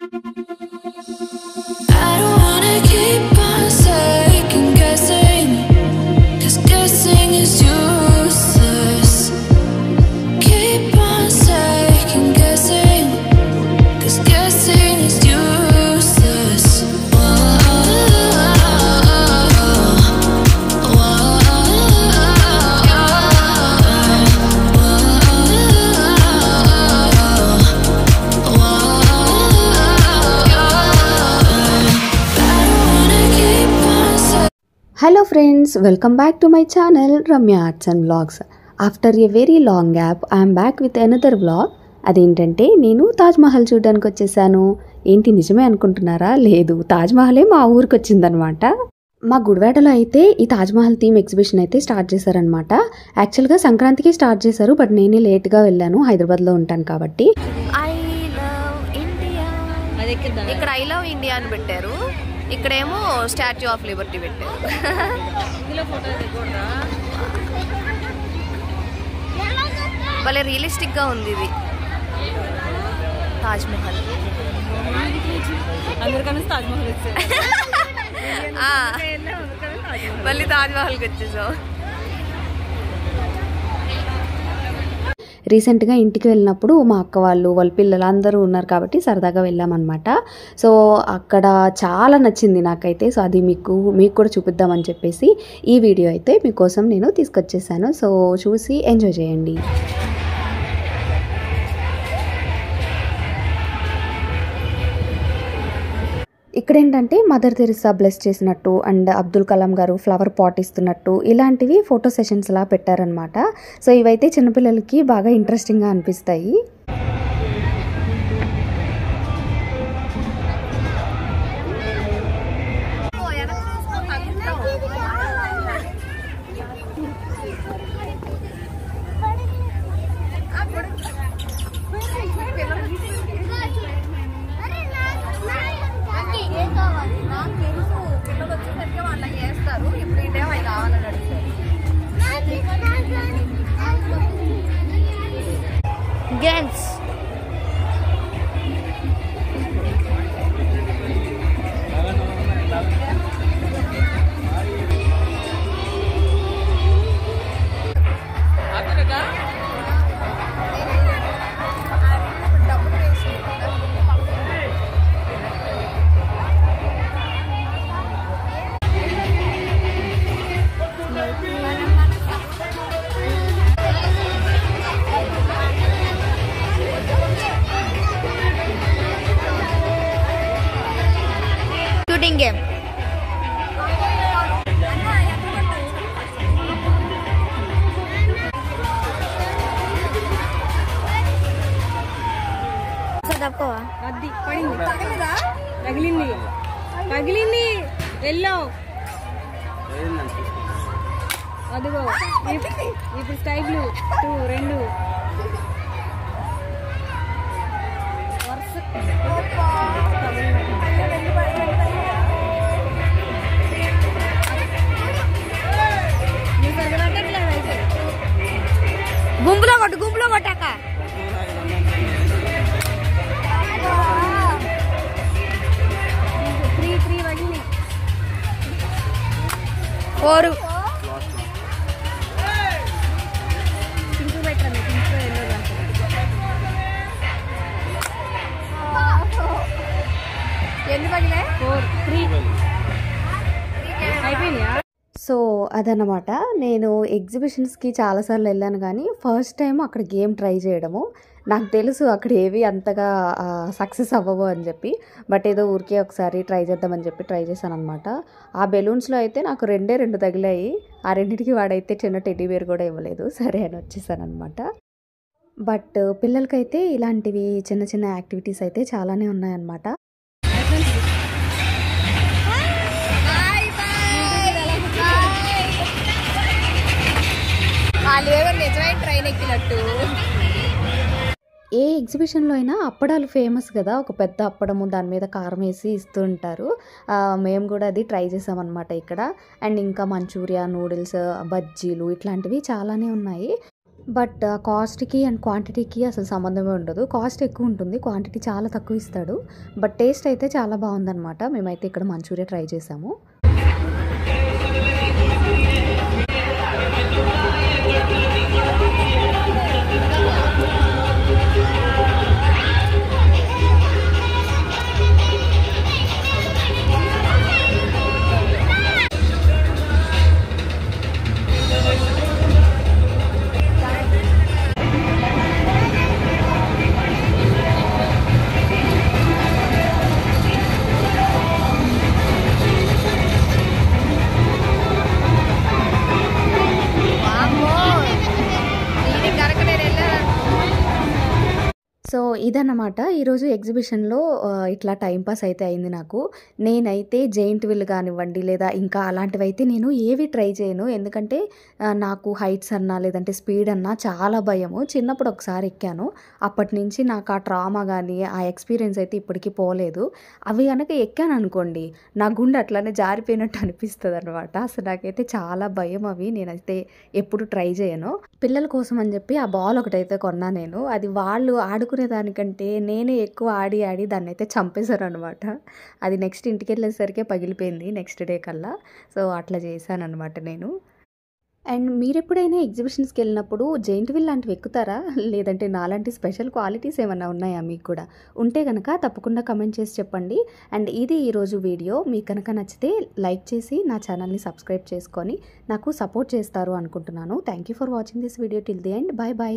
I don't wanna keep on second guessing, 'cause guessing is useless. Keep on second guessing, 'cause guessing is useless. Hello friends, welcome back to my channel Ramya Arts and Vlogs. After a very long gap, I am back with another vlog. అదేంటంటే నేను తాజ్ మహల్ చూడడానికి వచ్చేసాను. ఏంటి నిజమే అనుకుంటున్నారా? లేదు, తాజ్ మహలే మా ఊరికి వచ్చిందనమాట. మా గుడివాడలో అయితే ఈ తాజ్ మహల్ థీమ్ ఎగ్జిబిషన్ అయితే స్టార్ట్ చేశారనమాట. యాక్చువల్గా సంక్రాంతికి స్టార్ట్ చేశారు, బట్ నేనే లేట్గా వెళ్ళాను, హైదరాబాద్లో ఉంటాను కాబట్టి. ఇక్కడ ఐ లవ్ ఇండియా అని పెట్టారు, ఇక్కడేమో స్టాచ్యూ ఆఫ్ లిబర్టీ పెట్టారు. భలే రియలిస్టిక్ గా ఉంది ఇది తాజ్ మహల్. మళ్ళీ తాజ్ మహల్కి వచ్చేసాం. రీసెంట్గా ఇంటికి వెళ్ళినప్పుడు మా అక్క వాళ్ళ పిల్లలు అందరూ ఉన్నారు కాబట్టి సరదాగా వెళ్ళామన్నమాట. సో అక్కడ చాలా నచ్చింది నాకైతే. సో అది మీకు కూడా చూపిద్దామని చెప్పేసి ఈ వీడియో అయితే మీకోసం నేను తీసుకొచ్చేసాను. సో చూసి ఎంజాయ్ చేయండి. ఇక్కడ ఏంటంటే మదర్ తెరిసా బ్లెస్ చేసినట్టు అండ్ అబ్దుల్ కలాం గారు ఫ్లవర్ పాట్ ఇస్తున్నట్టు ఇలాంటివి ఫోటో సెషన్స్ లా పెట్టారనమాట. సో ఇవైతే చిన్నపిల్లలకి బాగా ఇంట్రెస్టింగ్గా అనిపిస్తాయి. Gens. Shooting game. తగిలింది ఎల్లో అదిగో ఇప్పుడు స్కై బ్లూ 2 గుంపులో కొట్టాక త్రీ వగిలి 4 పింక్ పెట్టండి, పింక్ ఎల్లో ఎన్ని పగిలే 3 అయిపోయినాయా? సో అదనమాట. నేను ఎగ్జిబిషన్స్కి చాలాసార్లు వెళ్ళాను, కానీ ఫస్ట్ టైం అక్కడ గేమ్ ట్రై చేయడము. నాకు తెలుసు అక్కడ ఏవి అంతగా సక్సెస్ అవ్వవు అని చెప్పి, బట్ ఏదో ఊరికే ఒకసారి ట్రై చేద్దామని చెప్పి ట్రై చేశాను అనమాట. ఆ బెలూన్స్లో అయితే నాకు 2 తగిలాయి. ఆ రెండింటికి వాడైతే చిన్న టెడ్డీ బేర్ కూడా ఇవ్వలేదు. సరే అని వచ్చేసాను అనమాట. బట్ పిల్లలకైతే ఇలాంటివి చిన్న చిన్న యాక్టివిటీస్ అయితే చాలానే ఉన్నాయన్నమాట. నిజమైన ట్రైన్ ఎక్కినట్టు. ఏ ఎగ్జిబిషన్లో అయినా అప్పడాలు ఫేమస్ కదా, ఒక పెద్ద అప్పడము దాని మీద కారం వేసి ఇస్తూ ఉంటారు. మేము కూడా అది ట్రై చేసామన్నమాట ఇక్కడ. అండ్ ఇంకా మంచూరియా, నూడిల్స్, బజ్జీలు ఇట్లాంటివి చాలానే ఉన్నాయి. బట్ కాస్ట్‌కి అండ్ క్వాంటిటీకి అసలు సంబంధమే ఉండదు. కాస్ట్ ఎక్కువ ఉంటుంది. క్వాంటిటీ చాలా తక్కువ ఇస్తాడు. బట్ టేస్ట్ అయితే చాలా బాగుందనమాట. మేమైతే ఇక్కడ మంచూరియా ట్రై చేసాము. సో ఇదన్నమాట ఈరోజు ఎగ్జిబిషన్‌లో ఇట్లా టైమ్ పాస్ అయితే అయింది నాకు. నేనైతే జెయింట్ వీల్ కానివ్వండి, లేదా ఇంకా అలాంటివైతే నేను ఏవి ట్రై చేయను. ఎందుకంటే నాకు హైట్స్ అన్నా, లేదంటే స్పీడ్ అన్నా చాలా భయము. చిన్నప్పుడు ఒకసారి ఎక్కాను. అప్పటినుంచి నాకు ఆ ట్రామా గానీ, ఆ ఎక్స్‌పీరియన్స్ అయితే ఇప్పటికి పోలేదు. అవి గనక ఎక్కాననుకోండి, నా గుండె అట్లనే జారిపోయినట్టు అనిపిస్తదనమాట. అసలు నాకైతే చాలా భయం అవి. నేనైతే ఎప్పుడు ట్రై చేయను. పిల్లల కోసం అని చెప్పి ఆ బాల్ ఒకటైతే కొన్నా నేను. అది వాళ్ళు ఆడుకునే దానికంటే నేనే ఎక్కువ ఆడి దాన్నైతే చంపేశాననమాట. అది నెక్స్ట్ ఇంటికెళ్ళేసరికే పగిలిపోయింది నెక్స్ట్ డే కల్లా. సో అట్లా చేశాననమాట నేను. అండ్ మీరెప్పుడైనా ఎగ్జిబిషన్స్‌కి వెళ్ళినప్పుడు జెయింట్ వీల్ లాంటివి ఎక్కుతారా? లేదంటే నాలాంటి స్పెషల్ క్వాలిటీస్ ఏమన్నా ఉన్నాయా మీకు కూడా? ఉంటే గనక తప్పకుండా కమెంట్ చేసి చెప్పండి. అండ్ ఇది ఈరోజు వీడియో. మీకు కనుక నచ్చితే లైక్ చేసి నా ఛానల్‌ని సబ్స్క్రైబ్ చేసుకొని నాకు సపోర్ట్ చేస్తారు అనుకుంటున్నాను. Thank you for watching this video till the end. By by.